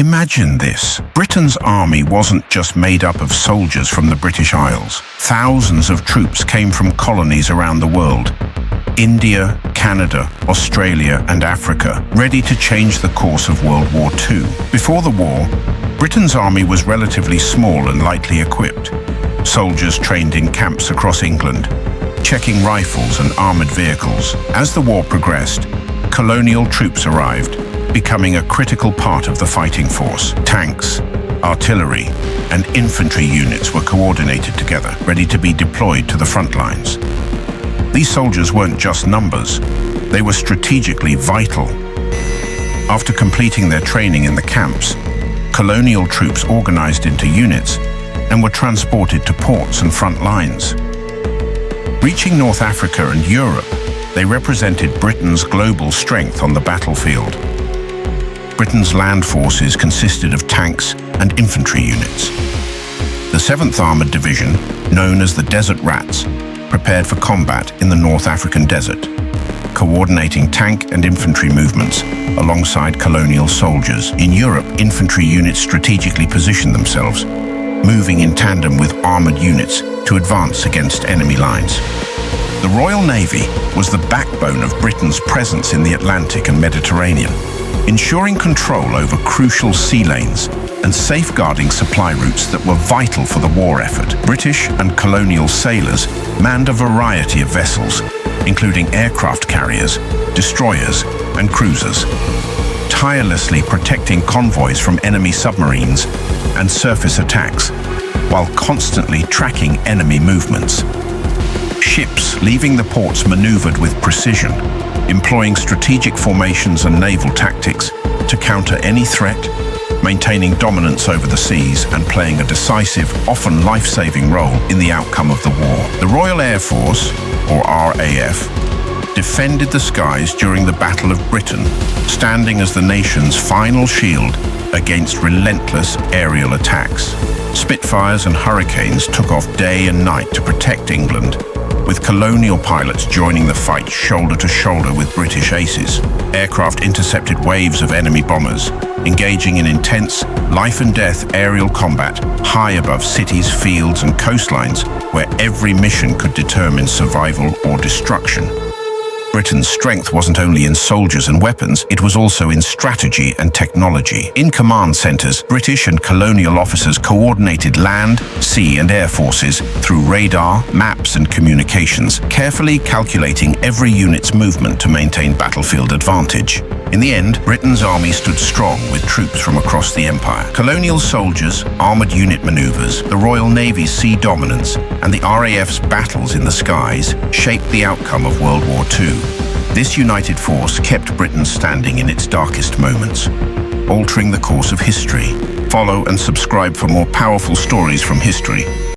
Imagine this. Britain's army wasn't just made up of soldiers from the British Isles. Thousands of troops came from colonies around the world. India, Canada, Australia, and Africa, ready to change the course of World War II. Before the war, Britain's army was relatively small and lightly equipped. Soldiers trained in camps across England, checking rifles and armored vehicles. As the war progressed, colonial troops arrived, becoming a critical part of the fighting force. Tanks, artillery, and infantry units were coordinated together, ready to be deployed to the front lines. These soldiers weren't just numbers, they were strategically vital. After completing their training in the camps, colonial troops organized into units and were transported to ports and front lines. Reaching North Africa and Europe, they represented Britain's global strength on the battlefield. Britain's land forces consisted of tanks and infantry units. The 7th Armoured Division, known as the Desert Rats, prepared for combat in the North African desert, coordinating tank and infantry movements alongside colonial soldiers. In Europe, infantry units strategically positioned themselves, moving in tandem with armoured units to advance against enemy lines. The Royal Navy was the backbone of Britain's presence in the Atlantic and Mediterranean, ensuring control over crucial sea lanes and safeguarding supply routes that were vital for the war effort. British and colonial sailors manned a variety of vessels, including aircraft carriers, destroyers, and cruisers, tirelessly protecting convoys from enemy submarines and surface attacks, while constantly tracking enemy movements. Ships leaving the ports maneuvered with precision, employing strategic formations and naval tactics to counter any threat, maintaining dominance over the seas and playing a decisive, often life-saving role in the outcome of the war. The Royal Air Force, or RAF, defended the skies during the Battle of Britain, standing as the nation's final shield against relentless aerial attacks. Spitfires and Hurricanes took off day and night to protect England, with colonial pilots joining the fight shoulder to shoulder with British aces. Aircraft intercepted waves of enemy bombers, engaging in intense, life-and-death aerial combat high above cities, fields, and coastlines, where every mission could determine survival or destruction. Britain's strength wasn't only in soldiers and weapons, it was also in strategy and technology. In command centers, British and colonial officers coordinated land, sea, and air forces through radar, maps, and communications, carefully calculating every unit's movement to maintain battlefield advantage. In the end, Britain's army stood strong with troops from across the empire. Colonial soldiers, armored unit maneuvers, the Royal Navy's sea dominance, and the RAF's battles in the skies shaped the outcome of World War II. This united force kept Britain standing in its darkest moments, altering the course of history. Follow and subscribe for more powerful stories from history.